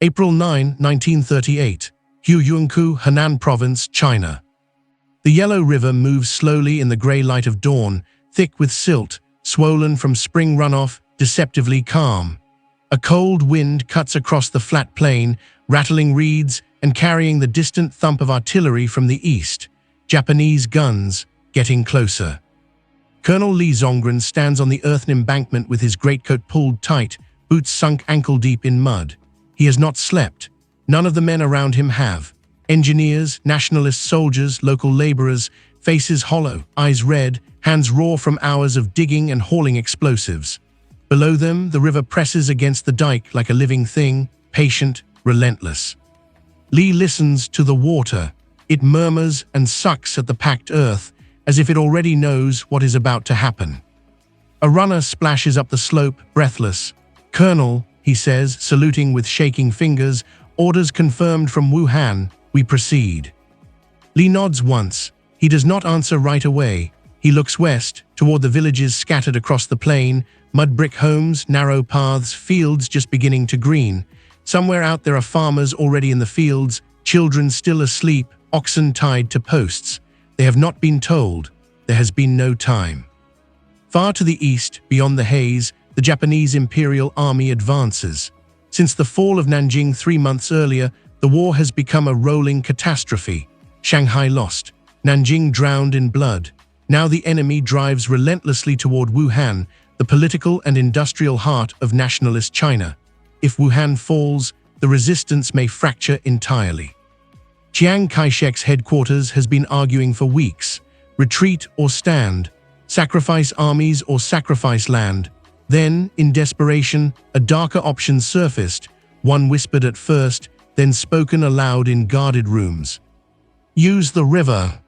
April 9, 1938, Huiyuankou, Henan Province, China. The Yellow River moves slowly in the grey light of dawn, thick with silt, swollen from spring runoff, deceptively calm. A cold wind cuts across the flat plain, rattling reeds and carrying the distant thump of artillery from the east. Japanese guns getting closer. Colonel Li Zongren stands on the earthen embankment with his greatcoat pulled tight, boots sunk ankle-deep in mud. He has not slept. None of the men around him have. Engineers, nationalist soldiers, local laborers, faces hollow, eyes red, hands raw from hours of digging and hauling explosives. Below them, the river presses against the dike like a living thing, patient, relentless. Li listens to the water. It murmurs and sucks at the packed earth, as if it already knows what is about to happen. A runner splashes up the slope, breathless. "Colonel," he says, saluting with shaking fingers, "orders confirmed from Wuhan, we proceed." Li nods once. He does not answer right away. He looks west, toward the villages scattered across the plain, mud brick homes, narrow paths, fields just beginning to green. Somewhere out there are farmers already in the fields, children still asleep, oxen tied to posts. They have not been told. There has been no time. Far to the east, beyond the haze, the Japanese Imperial Army advances. Since the fall of Nanjing 3 months earlier, the war has become a rolling catastrophe. Shanghai lost. Nanjing drowned in blood. Now the enemy drives relentlessly toward Wuhan, the political and industrial heart of nationalist China. If Wuhan falls, the resistance may fracture entirely. Chiang Kai-shek's headquarters has been arguing for weeks. Retreat or stand, sacrifice armies or sacrifice land. Then, in desperation, a darker option surfaced, one whispered at first, then spoken aloud in guarded rooms. Use the river.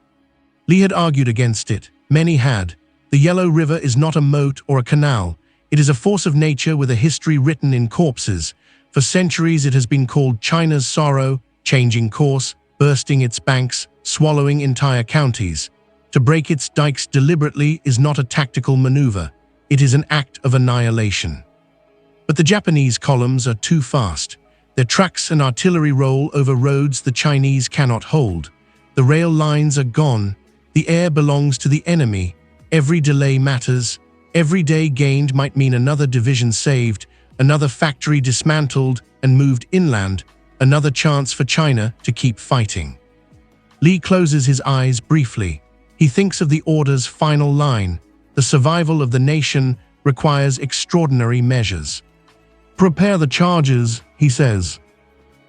Li had argued against it. Many had. The Yellow River is not a moat or a canal. It is a force of nature with a history written in corpses. For centuries it has been called China's sorrow, changing course, bursting its banks, swallowing entire counties. To break its dikes deliberately is not a tactical maneuver. It is an act of annihilation. But the Japanese columns are too fast. Their trucks and artillery roll over roads the Chinese cannot hold. The rail lines are gone. The air belongs to the enemy. Every delay matters. Every day gained might mean another division saved, another factory dismantled and moved inland, another chance for China to keep fighting. Li closes his eyes briefly. He thinks of the order's final line. The survival of the nation requires extraordinary measures. "Prepare the charges," he says.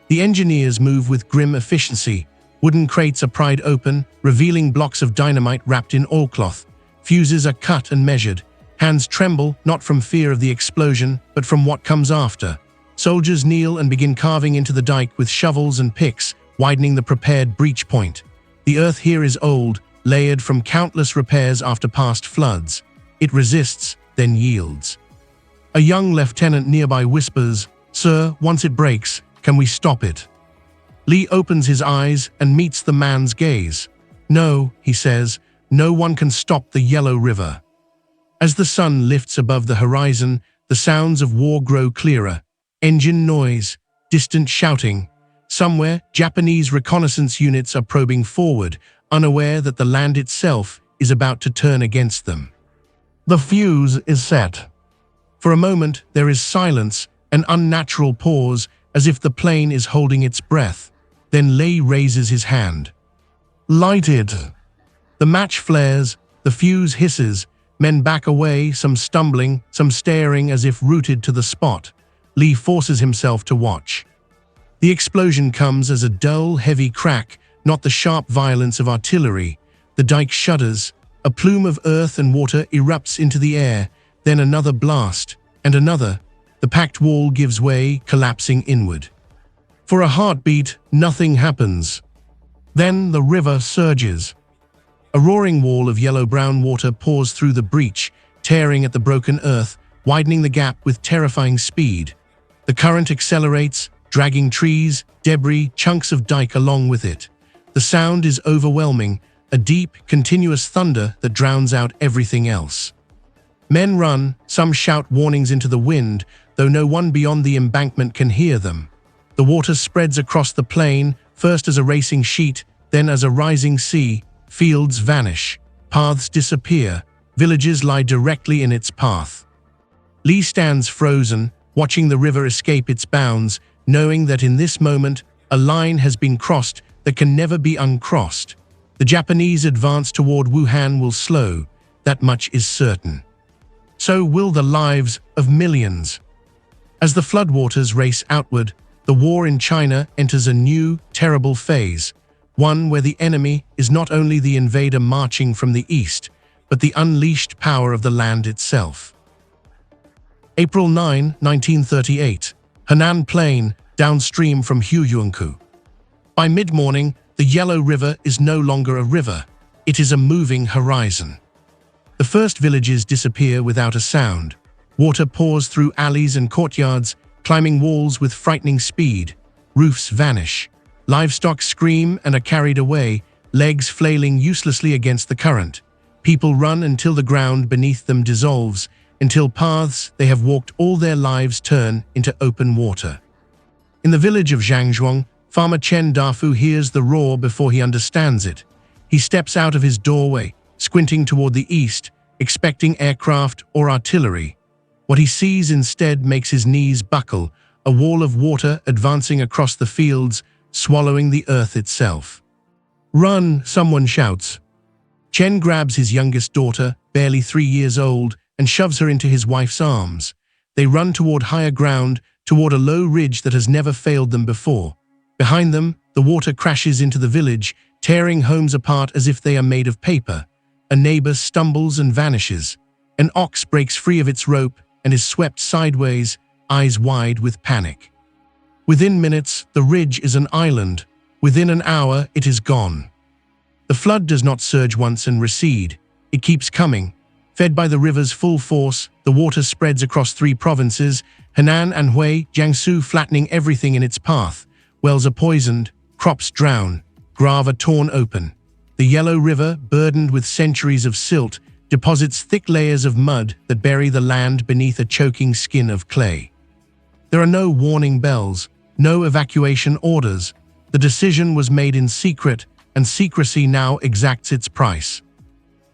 The engineers move with grim efficiency. Wooden crates are pried open, revealing blocks of dynamite wrapped in oilcloth. Fuses are cut and measured. Hands tremble, not from fear of the explosion, but from what comes after. Soldiers kneel and begin carving into the dike with shovels and picks, widening the prepared breach point. The earth here is old, layered from countless repairs after past floods. It resists, then yields. A young lieutenant nearby whispers, "Sir, once it breaks, can we stop it?" Li opens his eyes and meets the man's gaze. "No," he says, "no one can stop the Yellow River." As the sun lifts above the horizon, the sounds of war grow clearer. Engine noise, distant shouting. Somewhere, Japanese reconnaissance units are probing forward, unaware that the land itself is about to turn against them. The fuse is set. For a moment, there is silence, an unnatural pause, as if the plane is holding its breath. Then Li raises his hand. "Light it." The match flares, the fuse hisses. Men back away, some stumbling, some staring as if rooted to the spot. Li forces himself to watch. The explosion comes as a dull, heavy crack, not the sharp violence of artillery. The dike shudders. A plume of earth and water erupts into the air, then another blast, and another. The packed wall gives way, collapsing inward. For a heartbeat, nothing happens. Then the river surges. A roaring wall of yellow-brown water pours through the breach, tearing at the broken earth, widening the gap with terrifying speed. The current accelerates, dragging trees, debris, chunks of dike along with it. The sound is overwhelming, a deep, continuous thunder that drowns out everything else. Men run, some shout warnings into the wind, though no one beyond the embankment can hear them. The water spreads across the plain, first as a racing sheet, then as a rising sea. Fields vanish, paths disappear, villages lie directly in its path. Lee stands frozen, watching the river escape its bounds, knowing that in this moment, a line has been crossed that can never be uncrossed. The Japanese advance toward Wuhan will slow, that much is certain. So will the lives of millions. As the floodwaters race outward, the war in China enters a new, terrible phase, one where the enemy is not only the invader marching from the east, but the unleashed power of the land itself. April 9, 1938, Henan Plain, downstream from Huyuankou. By mid-morning, the Yellow River is no longer a river, it is a moving horizon. The first villages disappear without a sound. Water pours through alleys and courtyards, climbing walls with frightening speed. Roofs vanish. Livestock scream and are carried away, legs flailing uselessly against the current. People run until the ground beneath them dissolves, until paths they have walked all their lives turn into open water. In the village of Zhangzhuang, farmer Chen Dafu hears the roar before he understands it. He steps out of his doorway, squinting toward the east, expecting aircraft or artillery. What he sees instead makes his knees buckle, a wall of water advancing across the fields, swallowing the earth itself. "Run!" someone shouts. Chen grabs his youngest daughter, barely 3 years old, and shoves her into his wife's arms. They run toward higher ground, toward a low ridge that has never failed them before. Behind them, the water crashes into the village, tearing homes apart as if they are made of paper. A neighbor stumbles and vanishes. An ox breaks free of its rope and is swept sideways, eyes wide with panic. Within minutes, the ridge is an island. Within an hour, it is gone. The flood does not surge once and recede. It keeps coming. Fed by the river's full force, the water spreads across 3 provinces, Henan, Anhui, Jiangsu, flattening everything in its path. Wells are poisoned, crops drown, graves are torn open. The Yellow River, burdened with centuries of silt, deposits thick layers of mud that bury the land beneath a choking skin of clay. There are no warning bells, no evacuation orders. The decision was made in secret, and secrecy now exacts its price.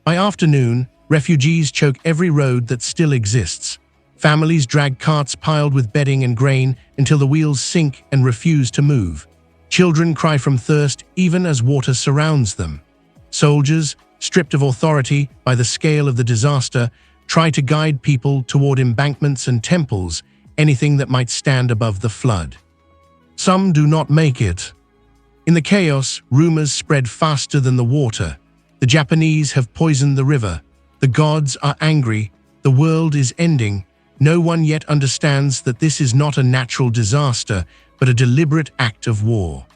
By afternoon, refugees choke every road that still exists. Families drag carts piled with bedding and grain until the wheels sink and refuse to move. Children cry from thirst even as water surrounds them. Soldiers, stripped of authority by the scale of the disaster, try to guide people toward embankments and temples, anything that might stand above the flood. Some do not make it. In the chaos, rumors spread faster than the water. The Japanese have poisoned the river. The gods are angry. The world is ending. No one yet understands that this is not a natural disaster, but a deliberate act of war.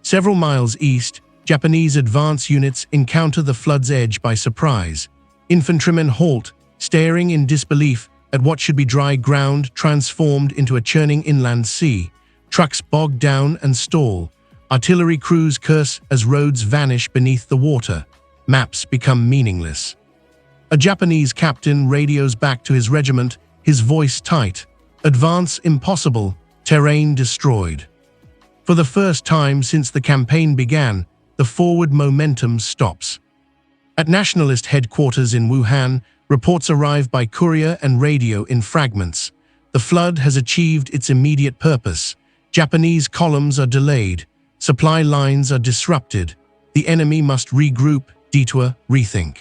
Several miles east, Japanese advance units encounter the flood's edge by surprise. Infantrymen halt, staring in disbelief at what should be dry ground transformed into a churning inland sea. Trucks bog down and stall. Artillery crews curse as roads vanish beneath the water. Maps become meaningless. A Japanese captain radios back to his regiment, his voice tight. Advance impossible, terrain destroyed. For the first time since the campaign began, the forward momentum stops. At nationalist headquarters in Wuhan, reports arrive by courier and radio in fragments. The flood has achieved its immediate purpose. Japanese columns are delayed. Supply lines are disrupted. The enemy must regroup, detour, rethink.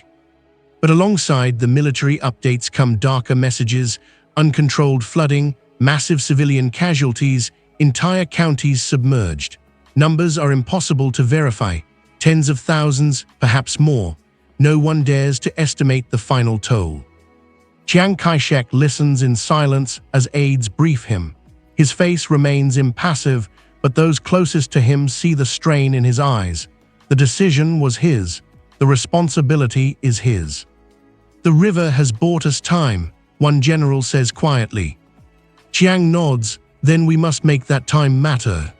But alongside the military updates come darker messages: uncontrolled flooding, massive civilian casualties, entire counties submerged. Numbers are impossible to verify. Tens of thousands, perhaps more. No one dares to estimate the final toll. Chiang Kai-shek listens in silence as aides brief him. His face remains impassive, but those closest to him see the strain in his eyes. The decision was his. The responsibility is his. "The river has bought us time," one general says quietly. Chiang nods, "Then we must make that time matter."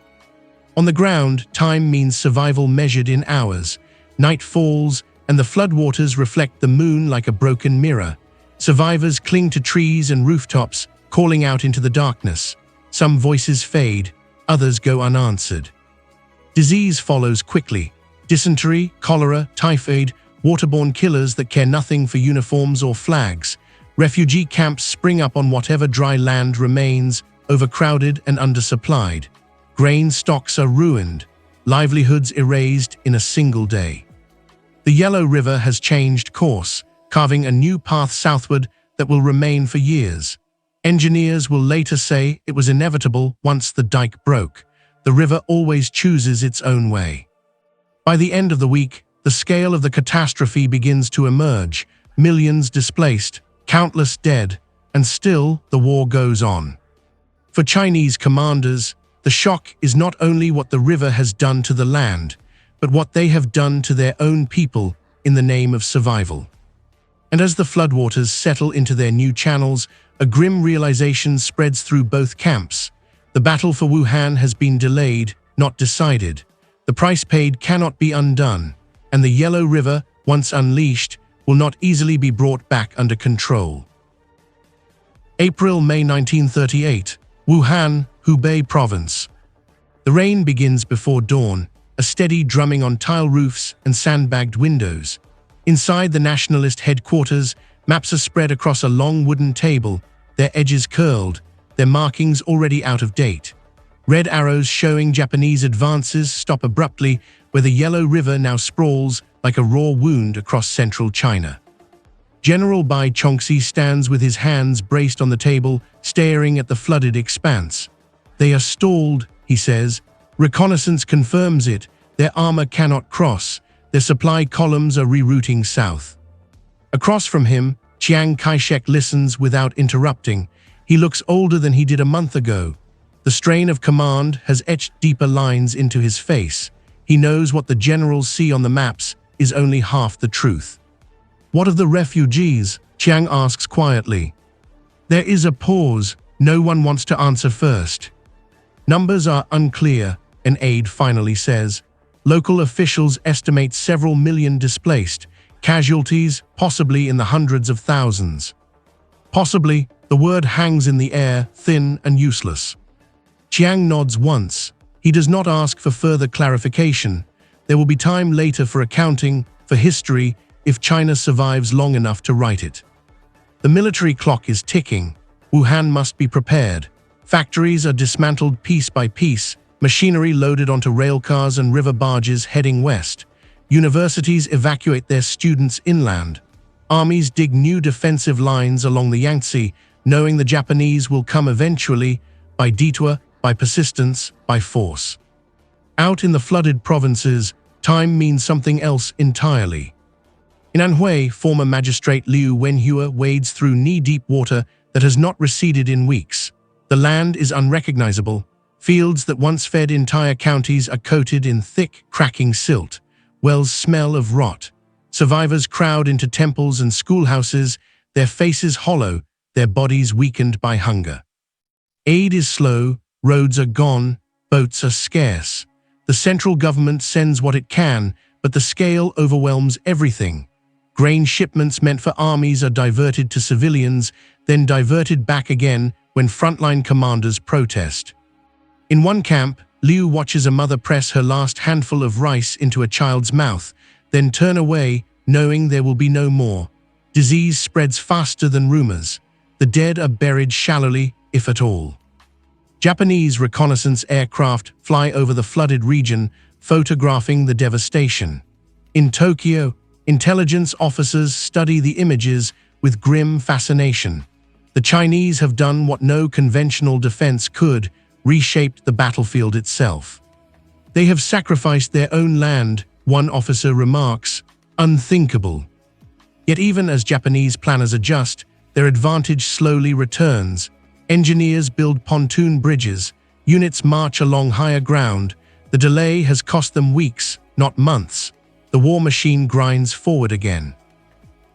On the ground, time means survival measured in hours. Night falls, and the floodwaters reflect the moon like a broken mirror. Survivors cling to trees and rooftops, calling out into the darkness. Some voices fade, others go unanswered. Disease follows quickly. Dysentery, cholera, typhoid, waterborne killers that care nothing for uniforms or flags. Refugee camps spring up on whatever dry land remains, overcrowded and undersupplied. Grain stocks are ruined, livelihoods erased in a single day. The Yellow River has changed course, carving a new path southward that will remain for years. Engineers will later say it was inevitable once the dike broke. The river always chooses its own way. By the end of the week, the scale of the catastrophe begins to emerge. Millions displaced, countless dead, and still the war goes on. For Chinese commanders, the shock is not only what the river has done to the land, but what they have done to their own people in the name of survival. And as the floodwaters settle into their new channels, a grim realization spreads through both camps. The battle for Wuhan has been delayed, not decided. The price paid cannot be undone, and the Yellow River, once unleashed, will not easily be brought back under control. April-May 1938, Wuhan, Hubei Province. The rain begins before dawn, a steady drumming on tile roofs and sandbagged windows. Inside the nationalist headquarters, maps are spread across a long wooden table, their edges curled, their markings already out of date. Red arrows showing Japanese advances stop abruptly where the Yellow River now sprawls like a raw wound across central China. General Bai Chongxi stands with his hands braced on the table, staring at the flooded expanse. "They are stalled," he says. "Reconnaissance confirms it. Their armor cannot cross. Their supply columns are rerouting south." Across from him, Chiang Kai-shek listens without interrupting. He looks older than he did a month ago. The strain of command has etched deeper lines into his face. He knows what the generals see on the maps is only half the truth. "What of the refugees?" Chiang asks quietly. There is a pause. No one wants to answer first. "Numbers are unclear," an aide finally says. "Local officials estimate several million displaced, casualties possibly in the hundreds of thousands." Possibly, the word hangs in the air, thin and useless. Chiang nods once. He does not ask for further clarification. There will be time later for accounting, for history, if China survives long enough to write it. The military clock is ticking. Wuhan must be prepared. Factories are dismantled piece by piece, machinery loaded onto railcars and river barges heading west. Universities evacuate their students inland. Armies dig new defensive lines along the Yangtze, knowing the Japanese will come eventually, by detour, by persistence, by force. Out in the flooded provinces, time means something else entirely. In Anhui, former magistrate Liu Wenhua wades through knee-deep water that has not receded in weeks. The land is unrecognizable. Fields that once fed entire counties are coated in thick, cracking silt. Wells smell of rot. Survivors crowd into temples and schoolhouses, their faces hollow, their bodies weakened by hunger. Aid is slow, roads are gone, boats are scarce. The central government sends what it can, but the scale overwhelms everything. Grain shipments meant for armies are diverted to civilians, then diverted back again when frontline commanders protest. In one camp, Liu watches a mother press her last handful of rice into a child's mouth, then turn away, knowing there will be no more. Disease spreads faster than rumors. The dead are buried shallowly, if at all. Japanese reconnaissance aircraft fly over the flooded region, photographing the devastation. In Tokyo, intelligence officers study the images with grim fascination. The Chinese have done what no conventional defense could, reshaped the battlefield itself. They have sacrificed their own land, one officer remarks, unthinkable. Yet even as Japanese planners adjust, their advantage slowly returns. Engineers build pontoon bridges, units march along higher ground. The delay has cost them weeks, not months. The war machine grinds forward again.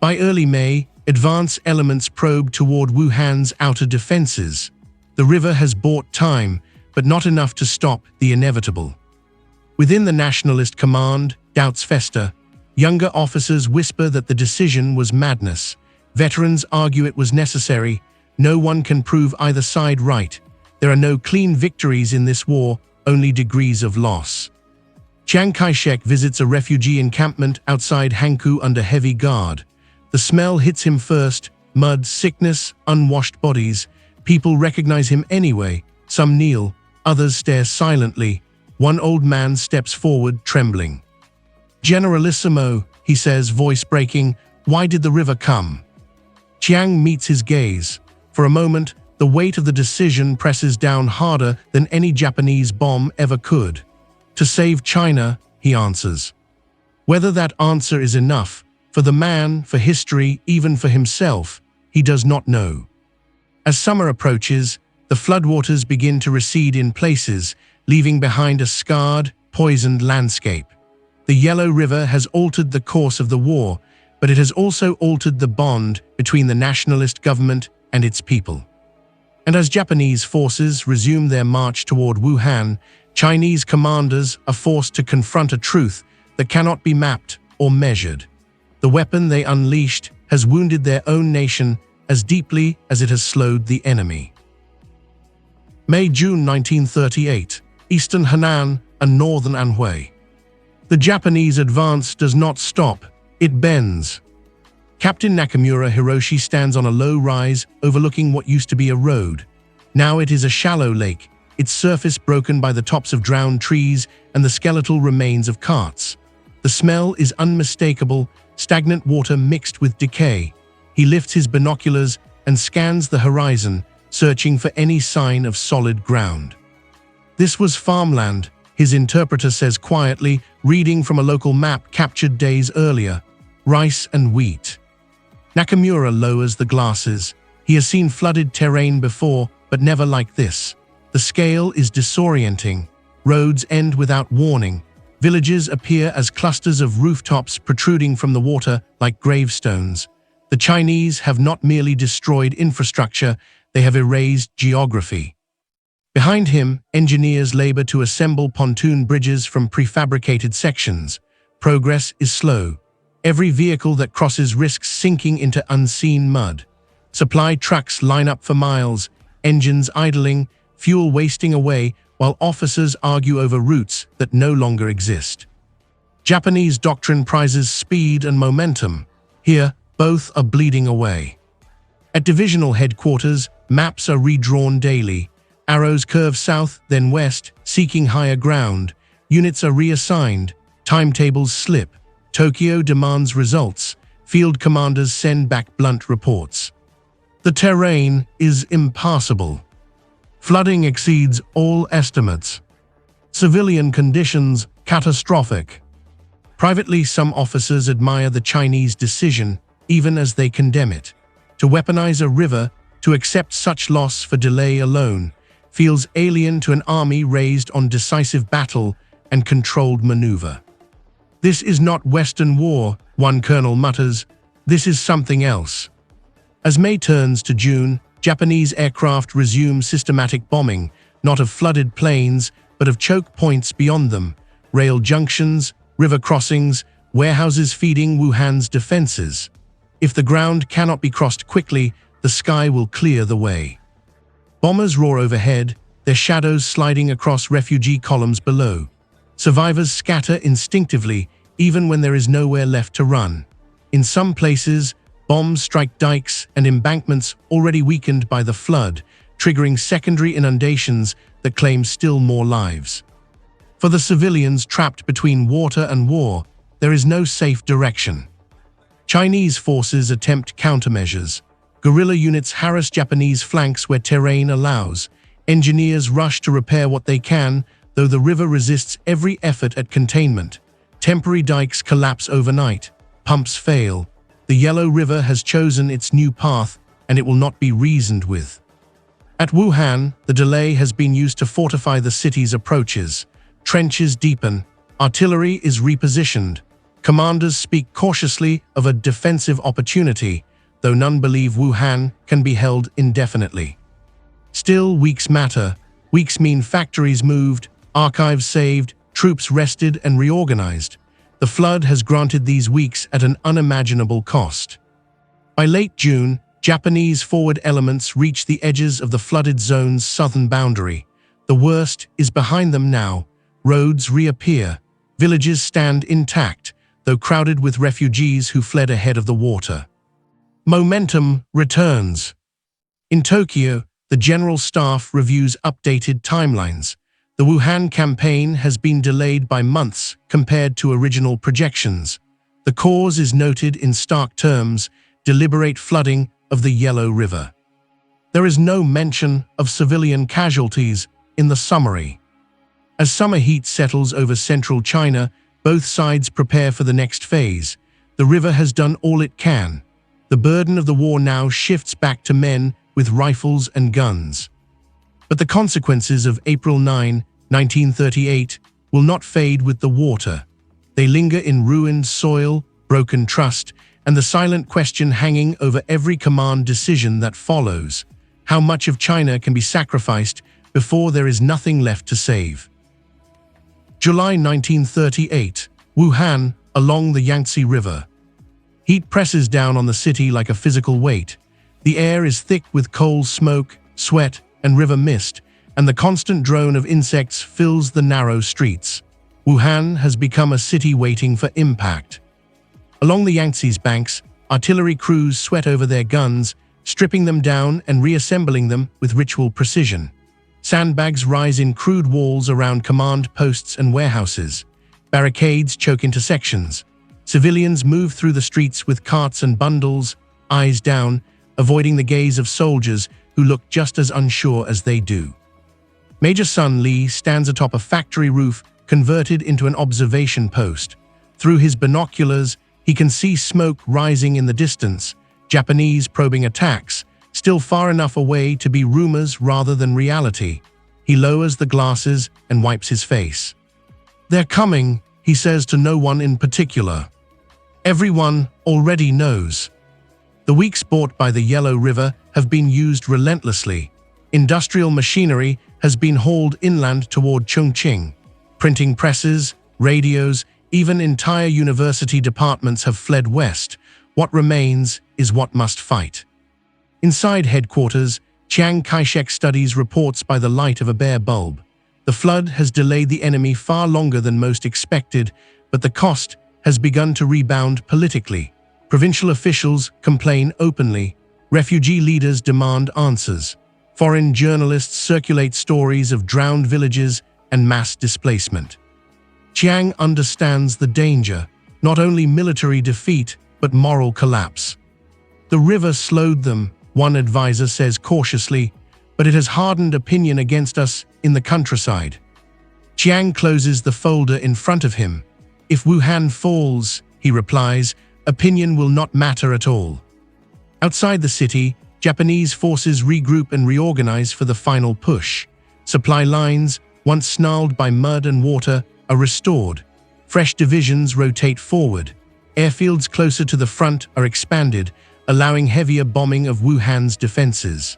By early May, advance elements probe toward Wuhan's outer defenses. The river has bought time, but not enough to stop the inevitable. Within the nationalist command, doubts fester. Younger officers whisper that the decision was madness. Veterans argue it was necessary. No one can prove either side right. There are no clean victories in this war, only degrees of loss. Chiang Kai-shek visits a refugee encampment outside Hankou under heavy guard. The smell hits him first: mud, sickness, unwashed bodies. People recognize him anyway. Some kneel, others stare silently. One old man steps forward, trembling. "Generalissimo," he says, voice breaking, "why did the river come?" Chiang meets his gaze. For a moment, the weight of the decision presses down harder than any Japanese bomb ever could. "To save China," he answers. Whether that answer is enough, for the man, for history, even for himself, he does not know. As summer approaches, the floodwaters begin to recede in places, leaving behind a scarred, poisoned landscape. The Yellow River has altered the course of the war, but it has also altered the bond between the nationalist government and its people. And as Japanese forces resume their march toward Wuhan, Chinese commanders are forced to confront a truth that cannot be mapped or measured. The weapon they unleashed has wounded their own nation as deeply as it has slowed the enemy. May-June 1938, Eastern Henan and Northern Anhui. The Japanese advance does not stop, it bends. Captain Nakamura Hiroshi stands on a low rise overlooking what used to be a road. Now it is a shallow lake, its surface broken by the tops of drowned trees and the skeletal remains of carts. The smell is unmistakable, stagnant water mixed with decay. He lifts his binoculars and scans the horizon, searching for any sign of solid ground. "This was farmland," his interpreter says quietly, reading from a local map captured days earlier. "Rice and wheat." Nakamura lowers the glasses. He has seen flooded terrain before, but never like this. The scale is disorienting. Roads end without warning. Villages appear as clusters of rooftops protruding from the water like gravestones. The Chinese have not merely destroyed infrastructure, they have erased geography. Behind him, engineers labor to assemble pontoon bridges from prefabricated sections. Progress is slow. Every vehicle that crosses risks sinking into unseen mud. Supply trucks line up for miles, engines idling, fuel wasting away, while officers argue over routes that no longer exist. Japanese doctrine prizes speed and momentum. Here, both are bleeding away. At divisional headquarters, maps are redrawn daily. Arrows curve south, then west, seeking higher ground. Units are reassigned. Timetables slip. Tokyo demands results. Field commanders send back blunt reports. The terrain is impassable. Flooding exceeds all estimates. Civilian conditions catastrophic. Privately, some officers admire the Chinese decision, even as they condemn it. To weaponize a river, to accept such loss for delay alone, feels alien to an army raised on decisive battle and controlled maneuver. "This is not Western war," one colonel mutters. "This is something else." As May turns to June, Japanese aircraft resume systematic bombing, not of flooded plains, but of choke points beyond them, rail junctions, river crossings, warehouses feeding Wuhan's defenses. If the ground cannot be crossed quickly, the sky will clear the way. Bombers roar overhead, their shadows sliding across refugee columns below. Survivors scatter instinctively, even when there is nowhere left to run. In some places, bombs strike dikes and embankments already weakened by the flood, triggering secondary inundations that claim still more lives. For the civilians trapped between water and war, there is no safe direction. Chinese forces attempt countermeasures. Guerrilla units harass Japanese flanks where terrain allows. Engineers rush to repair what they can, though the river resists every effort at containment. Temporary dikes collapse overnight. Pumps fail. The Yellow River has chosen its new path, and it will not be reasoned with. At Wuhan, the delay has been used to fortify the city's approaches. Trenches deepen. Artillery is repositioned. Commanders speak cautiously of a defensive opportunity, though none believe Wuhan can be held indefinitely. Still, weeks matter. Weeks mean factories moved, archives saved, troops rested and reorganized. The flood has granted these weeks at an unimaginable cost. By late June, Japanese forward elements reach the edges of the flooded zone's southern boundary. The worst is behind them now. Roads reappear. Villages stand intact, though crowded with refugees who fled ahead of the water. Momentum returns. In Tokyo, the General Staff reviews updated timelines. The Wuhan campaign has been delayed by months compared to original projections. The cause is noted in stark terms: deliberate flooding of the Yellow River. There is no mention of civilian casualties in the summary. As summer heat settles over central China, both sides prepare for the next phase. The river has done all it can. The burden of the war now shifts back to men with rifles and guns. But the consequences of April 9, 1938 will not fade with the water. They linger in ruined soil, broken trust, and the silent question hanging over every command decision that follows: how much of China can be sacrificed before there is nothing left to save? July 1938, Wuhan, along the Yangtze River. Heat presses down on the city like a physical weight. The air is thick with coal smoke, sweat, and river mist, and the constant drone of insects fills the narrow streets. Wuhan has become a city waiting for impact. Along the Yangtze's banks, artillery crews sweat over their guns, stripping them down and reassembling them with ritual precision. Sandbags rise in crude walls around command posts and warehouses. Barricades choke intersections. Civilians move through the streets with carts and bundles, eyes down, avoiding the gaze of soldiers who look just as unsure as they do. Major Sun Lee stands atop a factory roof converted into an observation post. Through his binoculars, he can see smoke rising in the distance, Japanese probing attacks, still far enough away to be rumors rather than reality. He lowers the glasses and wipes his face. "They're coming," he says to no one in particular. Everyone already knows. The weeks bought by the Yellow River have been used relentlessly. Industrial machinery has been hauled inland toward Chongqing. Printing presses, radios, even entire university departments have fled west. What remains is what must fight. Inside headquarters, Chiang Kai-shek studies reports by the light of a bare bulb. The flood has delayed the enemy far longer than most expected, but the cost has begun to rebound politically. Provincial officials complain openly. Refugee leaders demand answers. Foreign journalists circulate stories of drowned villages and mass displacement. Chiang understands the danger, not only military defeat, but moral collapse. "The river slowed them," one advisor says cautiously, "but it has hardened opinion against us in the countryside." Chiang closes the folder in front of him. "If Wuhan falls," he replies, "opinion will not matter at all." Outside the city, Japanese forces regroup and reorganize for the final push. Supply lines, once snarled by mud and water, are restored. Fresh divisions rotate forward. Airfields closer to the front are expanded, allowing heavier bombing of Wuhan's defenses.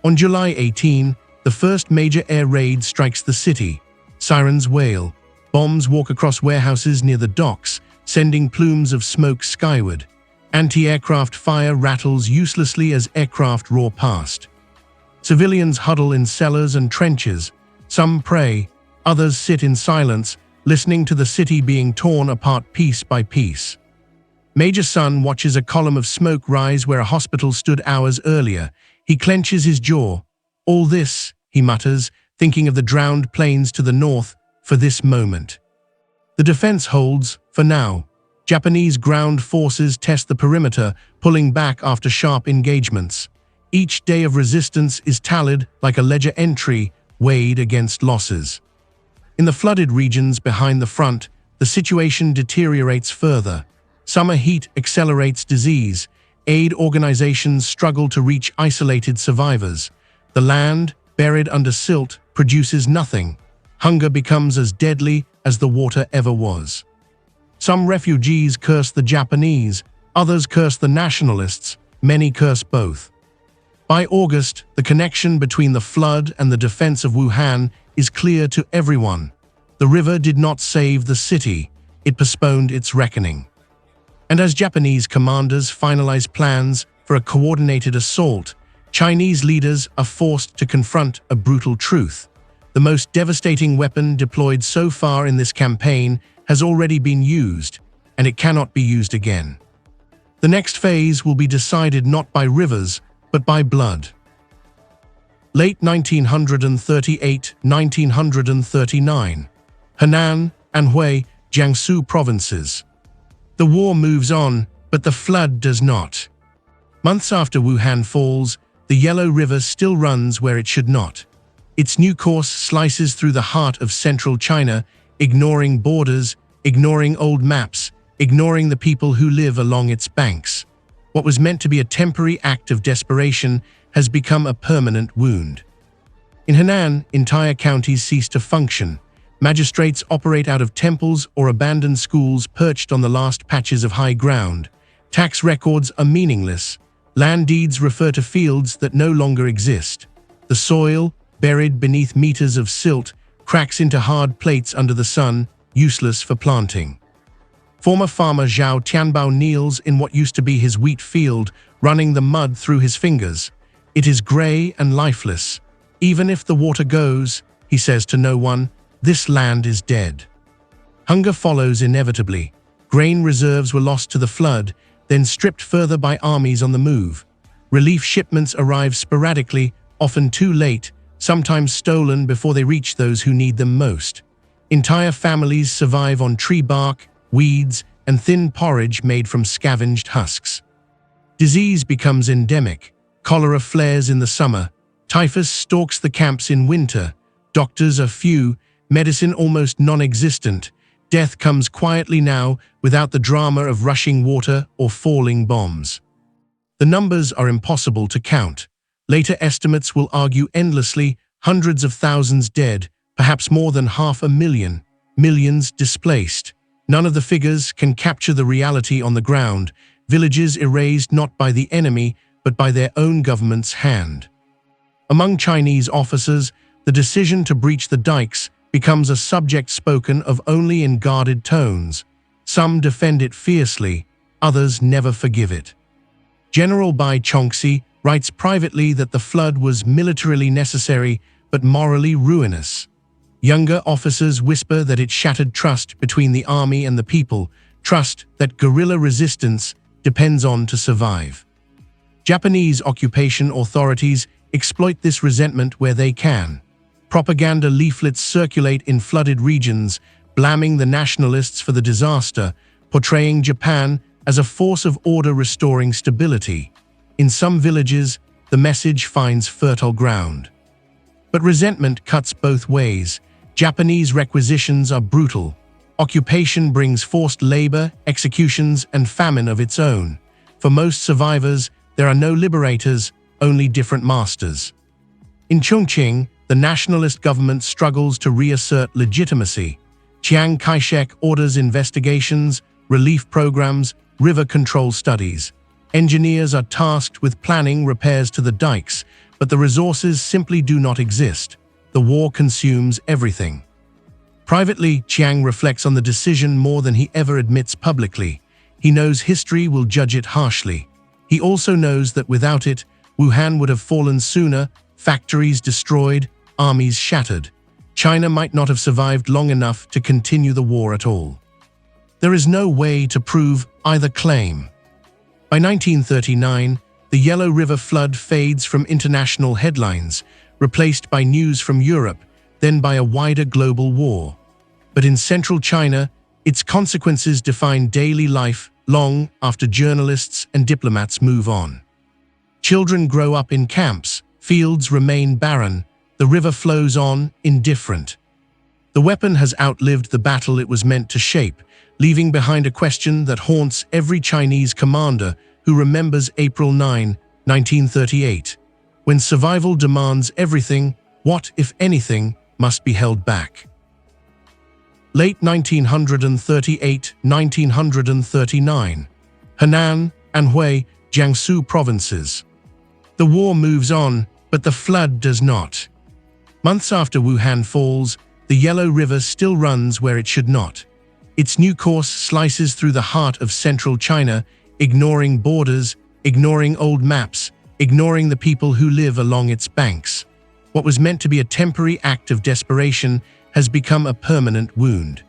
On July 18, the first major air raid strikes the city. Sirens wail. Bombs walk across warehouses near the docks, sending plumes of smoke skyward. Anti-aircraft fire rattles uselessly as aircraft roar past. Civilians huddle in cellars and trenches. Some pray, others sit in silence, listening to the city being torn apart piece by piece. Major Sun watches a column of smoke rise where a hospital stood hours earlier. He clenches his jaw. "All this," he mutters, thinking of the drowned planes to the north, "for this moment." The defense holds, for now. Japanese ground forces test the perimeter, pulling back after sharp engagements. Each day of resistance is tallied like a ledger entry, weighed against losses. In the flooded regions behind the front, the situation deteriorates further. Summer heat accelerates disease. Aid organizations struggle to reach isolated survivors. The land, buried under silt, produces nothing. Hunger becomes as deadly as the water ever was. Some refugees curse the Japanese, others curse the nationalists, many curse both. By August, the connection between the flood and the defense of Wuhan is clear to everyone. The river did not save the city, it postponed its reckoning. And as Japanese commanders finalize plans for for a coordinated assault, Chinese leaders are forced to confront a brutal truth. The most devastating weapon deployed so far in this campaign has already been used, and it cannot be used again. The next phase will be decided not by rivers, but by blood. Late 1938–1939. Henan, Anhui, Jiangsu provinces. The war moves on, but the flood does not. Months after Wuhan falls, the Yellow River still runs where it should not. Its new course slices through the heart of central China, ignoring borders, ignoring old maps, ignoring the people who live along its banks. What was meant to be a temporary act of desperation has become a permanent wound. In Henan, entire counties cease to function. Magistrates operate out of temples or abandoned schools perched on the last patches of high ground. Tax records are meaningless. Land deeds refer to fields that no longer exist. The soil, buried beneath meters of silt, cracks into hard plates under the sun, useless for planting. Former farmer Zhao Tianbao kneels in what used to be his wheat field, running the mud through his fingers. It is grey and lifeless. Even if the water goes, he says to no one, this land is dead. Hunger follows inevitably. Grain reserves were lost to the flood, then stripped further by armies on the move. Relief shipments arrive sporadically, often too late, sometimes stolen before they reach those who need them most. Entire families survive on tree bark, weeds, and thin porridge made from scavenged husks. Disease becomes endemic. Cholera flares in the summer. Typhus stalks the camps in winter. Doctors are few, medicine almost non-existent. Death comes quietly now, without the drama of rushing water or falling bombs. The numbers are impossible to count. Later estimates will argue endlessly, hundreds of thousands dead, perhaps more than 500,000, millions displaced. None of the figures can capture the reality on the ground, villages erased not by the enemy, but by their own government's hand. Among Chinese officers, the decision to breach the dikes becomes a subject spoken of only in guarded tones. Some defend it fiercely, others never forgive it. General Bai Chongxi writes privately that the flood was militarily necessary but morally ruinous. Younger officers whisper that it shattered trust between the army and the people, trust that guerrilla resistance depends on to survive. Japanese occupation authorities exploit this resentment where they can. Propaganda leaflets circulate in flooded regions, blaming the nationalists for the disaster, portraying Japan as a force of order restoring stability. In some villages, the message finds fertile ground. But resentment cuts both ways. Japanese requisitions are brutal. Occupation brings forced labor, executions, and famine of its own. For most survivors, there are no liberators, only different masters. In Chongqing, the nationalist government struggles to reassert legitimacy. Chiang Kai-shek orders investigations, relief programs, river control studies. Engineers are tasked with planning repairs to the dikes, but the resources simply do not exist. The war consumes everything. Privately, Chiang reflects on the decision more than he ever admits publicly. He knows history will judge it harshly. He also knows that without it, Wuhan would have fallen sooner, factories destroyed, armies shattered. China might not have survived long enough to continue the war at all. There is no way to prove either claim. By 1939, the Yellow River flood fades from international headlines, replaced by news from Europe, then by a wider global war. But in central China, its consequences define daily life long after journalists and diplomats move on. Children grow up in camps, fields remain barren, the river flows on, indifferent. The weapon has outlived the battle it was meant to shape, leaving behind a question that haunts every Chinese commander who remembers April 9, 1938. When survival demands everything, what, if anything, must be held back? Late 1938–1939. Henan, Anhui, Jiangsu provinces. The war moves on, but the flood does not. Months after Wuhan falls, the Yellow River still runs where it should not. Its new course slices through the heart of central China, ignoring borders, ignoring old maps, ignoring the people who live along its banks. What was meant to be a temporary act of desperation has become a permanent wound.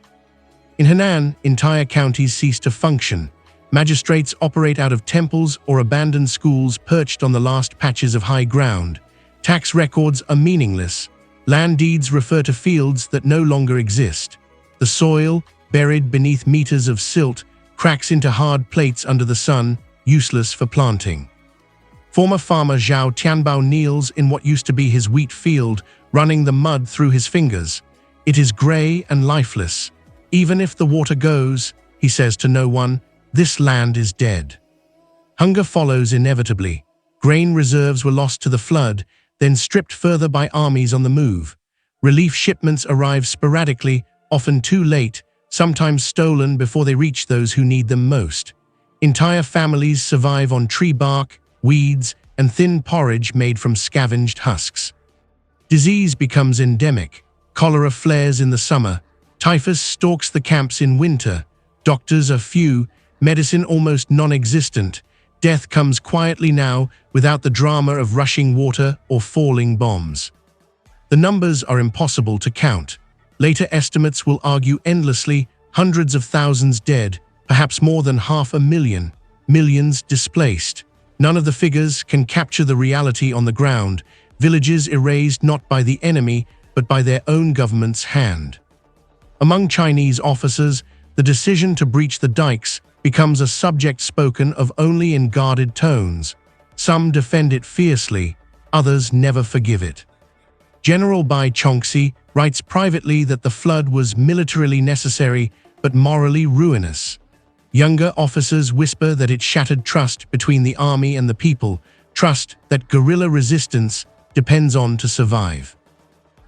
In Henan, entire counties cease to function. Magistrates operate out of temples or abandoned schools perched on the last patches of high ground. Tax records are meaningless. Land deeds refer to fields that no longer exist. The soil, buried beneath meters of silt, cracks into hard plates under the sun, useless for planting. Former farmer Zhao Tianbao kneels in what used to be his wheat field, running the mud through his fingers. It is grey and lifeless. Even if the water goes, he says to no one, this land is dead. Hunger follows inevitably. Grain reserves were lost to the flood, then stripped further by armies on the move. Relief shipments arrive sporadically, often too late, sometimes stolen before they reach those who need them most. Entire families survive on tree bark, weeds, and thin porridge made from scavenged husks. Disease becomes endemic. Cholera flares in the summer. Typhus stalks the camps in winter. Doctors are few, medicine almost non-existent. Death comes quietly now, without the drama of rushing water or falling bombs. The numbers are impossible to count. Later estimates will argue endlessly, hundreds of thousands dead, perhaps more than 500,000, millions displaced. None of the figures can capture the reality on the ground, villages erased not by the enemy, but by their own government's hand. Among Chinese officers, the decision to breach the dikes becomes a subject spoken of only in guarded tones. Some defend it fiercely, others never forgive it. General Bai Chongxi writes privately that the flood was militarily necessary but morally ruinous. Younger officers whisper that it shattered trust between the army and the people, trust that guerrilla resistance depends on to survive.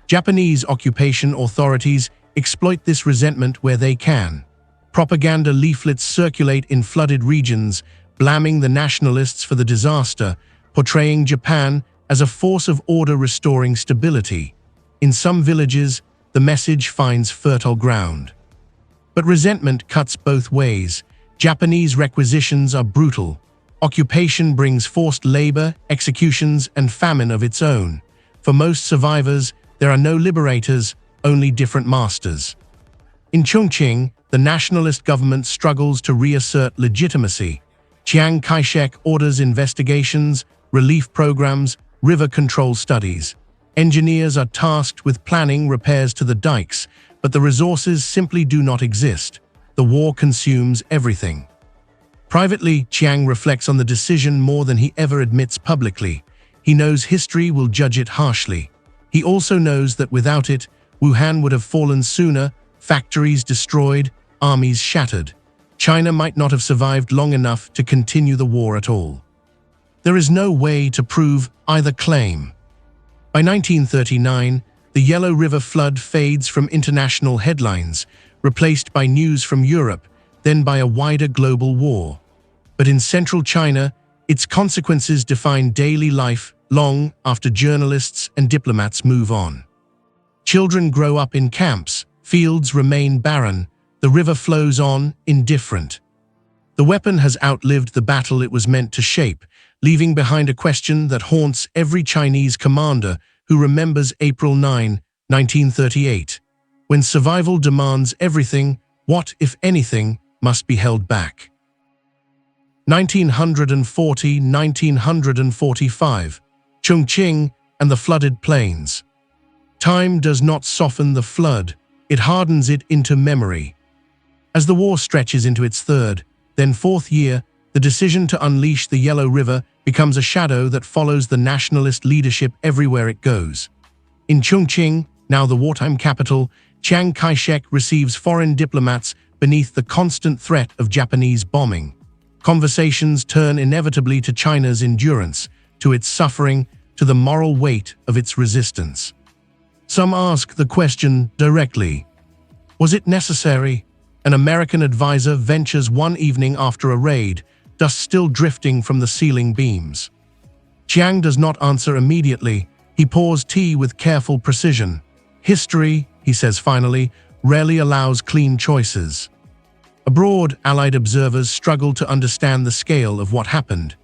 Japanese occupation authorities exploit this resentment where they can. Propaganda leaflets circulate in flooded regions, blaming the nationalists for the disaster, portraying Japan as a force of order restoring stability. In some villages, the message finds fertile ground. But resentment cuts both ways. Japanese requisitions are brutal. Occupation brings forced labor, executions, and famine of its own. For most survivors, there are no liberators, only different masters. In Chongqing, the nationalist government struggles to reassert legitimacy. Chiang Kai-shek orders investigations, relief programs, river control studies. Engineers are tasked with planning repairs to the dikes, but the resources simply do not exist. The war consumes everything. Privately, Chiang reflects on the decision more than he ever admits publicly. He knows history will judge it harshly. He also knows that without it, Wuhan would have fallen sooner, factories destroyed, armies shattered. China might not have survived long enough to continue the war at all. There is no way to prove either claim. By 1939, the Yellow River flood fades from international headlines, replaced by news from Europe, then by a wider global war. But in central China, its consequences define daily life long after journalists and diplomats move on. Children grow up in camps, fields remain barren, the river flows on, indifferent. The weapon has outlived the battle it was meant to shape, leaving behind a question that haunts every Chinese commander who remembers April 9, 1938. When survival demands everything, what, if anything, must be held back? 1940–1945, Chongqing and the flooded plains. Time does not soften the flood, it hardens it into memory. As the war stretches into its third, then fourth year, the decision to unleash the Yellow River becomes a shadow that follows the nationalist leadership everywhere it goes. In Chongqing, now the wartime capital, Chiang Kai-shek receives foreign diplomats beneath the constant threat of Japanese bombing. Conversations turn inevitably to China's endurance, to its suffering, to the moral weight of its resistance. Some ask the question directly. Was it necessary? An American advisor ventures one evening after a raid, dust still drifting from the ceiling beams. Chiang does not answer immediately. He pours tea with careful precision. History, he says finally, rarely allows clean choices. Abroad, Allied observers struggle to understand the scale of what happened.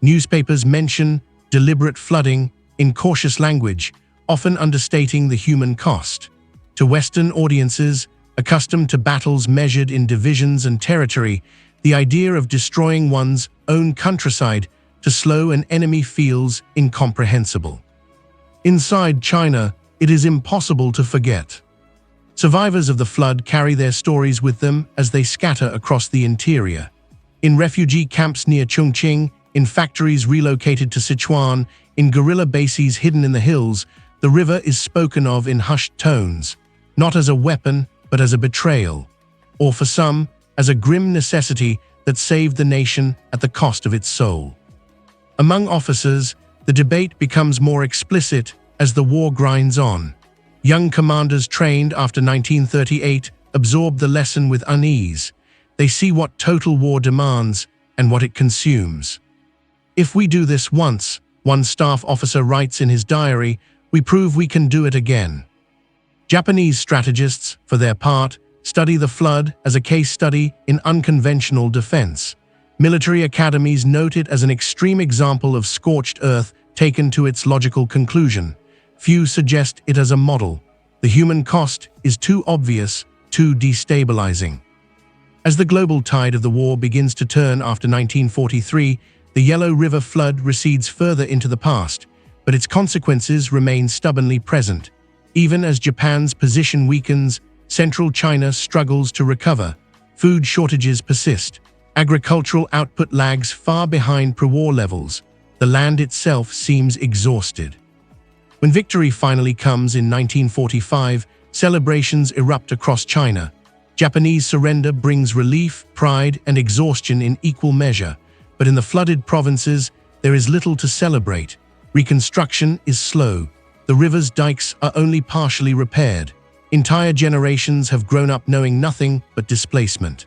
Newspapers mention deliberate flooding in cautious language, often understating the human cost. To Western audiences, accustomed to battles measured in divisions and territory, the idea of destroying one's own countryside to slow an enemy feels incomprehensible. Inside China, it is impossible to forget. Survivors of the flood carry their stories with them as they scatter across the interior. In refugee camps near Chongqing, in factories relocated to Sichuan, in guerrilla bases hidden in the hills, the river is spoken of in hushed tones, not as a weapon, but as a betrayal, or for some, as a grim necessity that saved the nation at the cost of its soul. Among officers, the debate becomes more explicit as the war grinds on. Young commanders trained after 1938 absorb the lesson with unease. They see what total war demands and what it consumes. "If we do this once," one staff officer writes in his diary, "we prove we can do it again." Japanese strategists, for their part, study the flood as a case study in unconventional defense. Military academies note it as an extreme example of scorched earth taken to its logical conclusion. Few suggest it as a model. The human cost is too obvious, too destabilizing. As the global tide of the war begins to turn after 1943, the Yellow River flood recedes further into the past, but its consequences remain stubbornly present. Even as Japan's position weakens, central China struggles to recover. Food shortages persist. Agricultural output lags far behind pre-war levels. The land itself seems exhausted. When victory finally comes in 1945, celebrations erupt across China. Japanese surrender brings relief, pride, and exhaustion in equal measure. But in the flooded provinces, there is little to celebrate. Reconstruction is slow. The river's dikes are only partially repaired. Entire generations have grown up knowing nothing but displacement.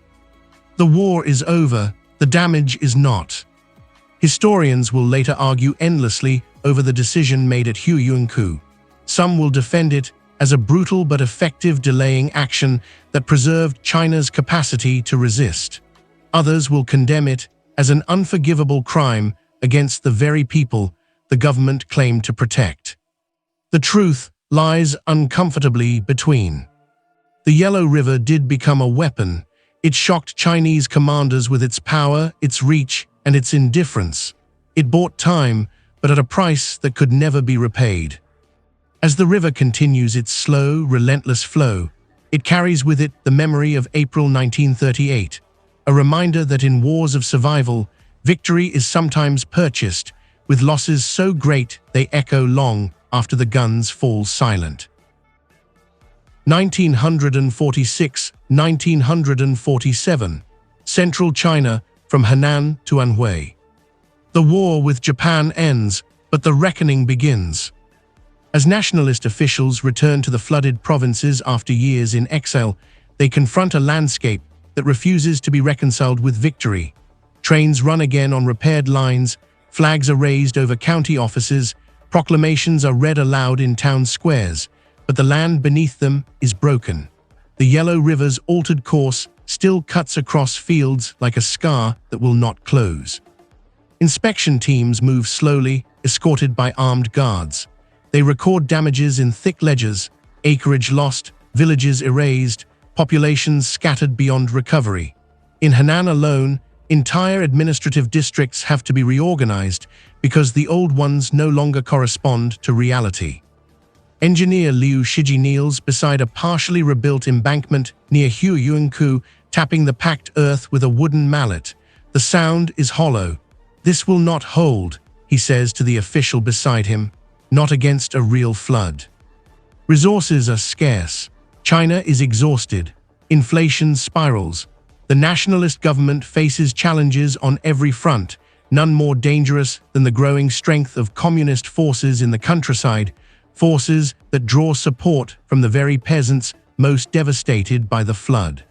The war is over, the damage is not. Historians will later argue endlessly over the decision made at Huyuankou. Some will defend it as a brutal but effective delaying action that preserved China's capacity to resist. Others will condemn it as an unforgivable crime against the very people the government claimed to protect. The truth lies uncomfortably between. The Yellow River did become a weapon. It shocked Chinese commanders with its power, its reach, and its indifference. It bought time, but at a price that could never be repaid. As the river continues its slow, relentless flow, it carries with it the memory of April 1938, a reminder that in wars of survival, victory is sometimes purchased, with losses so great they echo long after the guns fall silent. 1946–1947, Central China from Henan to Anhui. The war with Japan ends, but the reckoning begins. As nationalist officials return to the flooded provinces after years in exile, they confront a landscape that refuses to be reconciled with victory. Trains run again on repaired lines, flags are raised over county offices, proclamations are read aloud in town squares, but the land beneath them is broken. The Yellow River's altered course still cuts across fields like a scar that will not close. Inspection teams move slowly, escorted by armed guards. They record damages in thick ledgers, acreage lost, villages erased, populations scattered beyond recovery. In Henan alone, entire administrative districts have to be reorganized because the old ones no longer correspond to reality. Engineer Liu Shiji kneels beside a partially rebuilt embankment near Huyuankou, tapping the packed earth with a wooden mallet. The sound is hollow. "This will not hold," he says to the official beside him, "not against a real flood." Resources are scarce. China is exhausted. Inflation spirals. The nationalist government faces challenges on every front, none more dangerous than the growing strength of communist forces in the countryside, forces that draw support from the very peasants most devastated by the flood.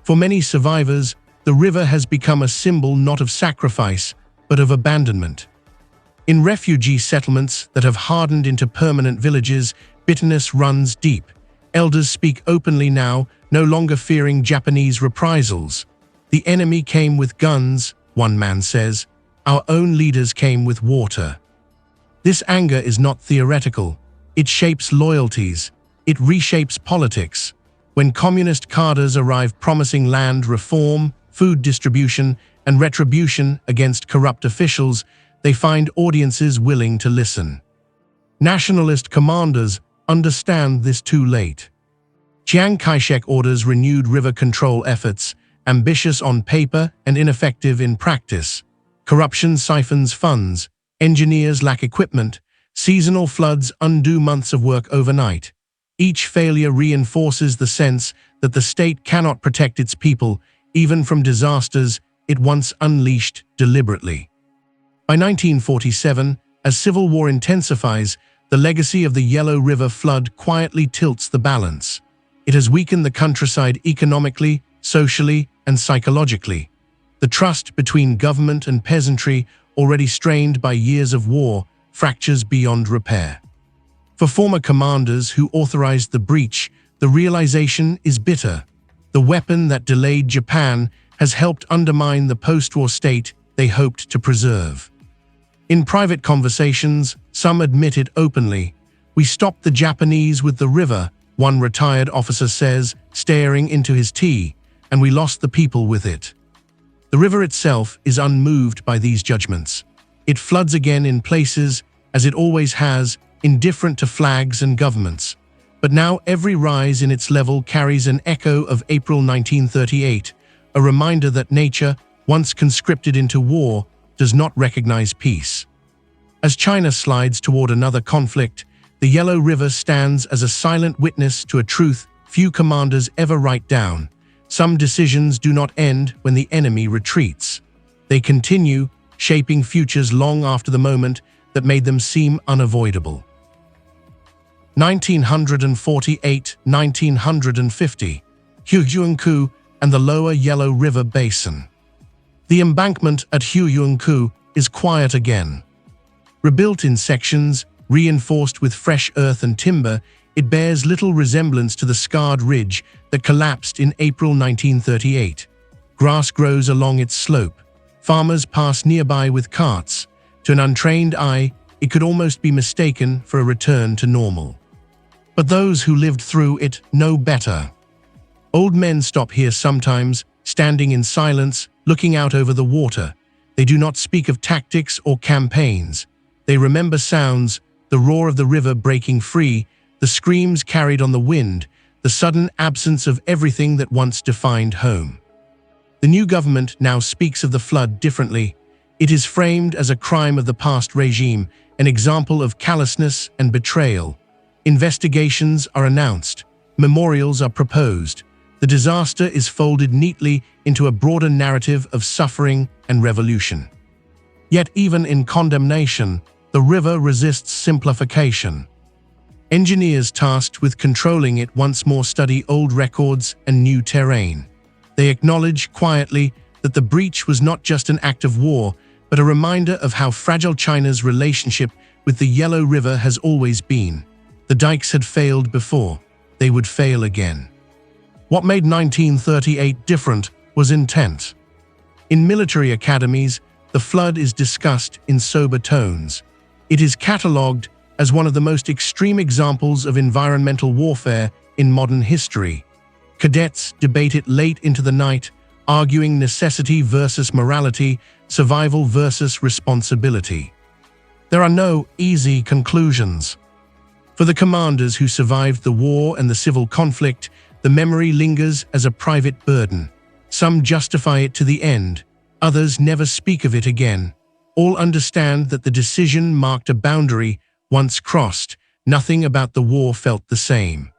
For many survivors, the river has become a symbol not of sacrifice, but of abandonment. In refugee settlements that have hardened into permanent villages, bitterness runs deep. Elders speak openly now, no longer fearing Japanese reprisals. "The enemy came with guns," one man says. Our own leaders came with water. This anger is not theoretical. It shapes loyalties. It reshapes politics. When communist cadres arrive promising land reform, food distribution, and retribution against corrupt officials, they find audiences willing to listen. Nationalist commanders understand this too late. Chiang Kai-shek orders renewed river control efforts, ambitious on paper and ineffective in practice. Corruption siphons funds, engineers lack equipment, seasonal floods undo months of work overnight. Each failure reinforces the sense that the state cannot protect its people, even from disasters it once unleashed deliberately. By 1947, as civil war intensifies, the legacy of the Yellow River flood quietly tilts the balance. It has weakened the countryside economically, socially, and psychologically. The trust between government and peasantry, already strained by years of war, fractures beyond repair. For former commanders who authorized the breach, the realization is bitter. The weapon that delayed Japan has helped undermine the post-war state they hoped to preserve. In private conversations, some admit it openly. "We stopped the Japanese with the river," one retired officer says, staring into his tea, "and we lost the people with it." The river itself is unmoved by these judgments. It floods again in places, as it always has, indifferent to flags and governments. But now every rise in its level carries an echo of April 1938, a reminder that nature, once conscripted into war, does not recognize peace. As China slides toward another conflict, the Yellow River stands as a silent witness to a truth few commanders ever write down. Some decisions do not end when the enemy retreats. They continue, shaping futures long after the moment that made them seem unavoidable. 1948–1950, Huyuankou and the Lower Yellow River Basin. The embankment at Huyuankou is quiet again. Rebuilt in sections, reinforced with fresh earth and timber, it bears little resemblance to the scarred ridge that collapsed in April 1938. Grass grows along its slope. Farmers pass nearby with carts. To an untrained eye, it could almost be mistaken for a return to normal. But those who lived through it know better. Old men stop here sometimes, standing in silence, looking out over the water. They do not speak of tactics or campaigns. They remember sounds, the roar of the river breaking free, the screams carried on the wind, the sudden absence of everything that once defined home. The new government now speaks of the flood differently. It is framed as a crime of the past regime, an example of callousness and betrayal. Investigations are announced. Memorials are proposed. The disaster is folded neatly into a broader narrative of suffering and revolution. Yet even in condemnation, the river resists simplification. Engineers tasked with controlling it once more study old records and new terrain. They acknowledge quietly that the breach was not just an act of war, but a reminder of how fragile China's relationship with the Yellow River has always been. The dikes had failed before. They would fail again. What made 1938 different was intent. In military academies, the flood is discussed in sober tones. It is catalogued as one of the most extreme examples of environmental warfare in modern history. Cadets debate it late into the night, arguing necessity versus morality, survival versus responsibility. There are no easy conclusions. For the commanders who survived the war and the civil conflict, the memory lingers as a private burden. Some justify it to the end, others never speak of it again. All understand that the decision marked a boundary. Once crossed, nothing about the war felt the same.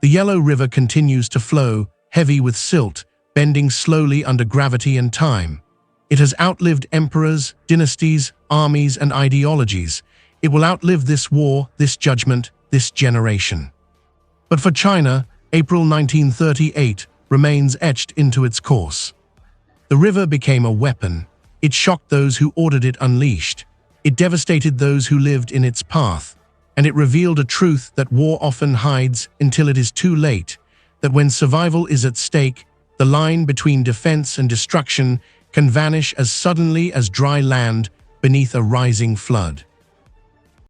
The Yellow River continues to flow, heavy with silt, bending slowly under gravity and time. It has outlived emperors, dynasties, armies, and ideologies. It will outlive this war, this judgment, this generation. But for China, April 1938 remains etched into its course. The river became a weapon. It shocked those who ordered it unleashed. It devastated those who lived in its path. And it revealed a truth that war often hides until it is too late, that when survival is at stake, the line between defense and destruction can vanish as suddenly as dry land beneath a rising flood.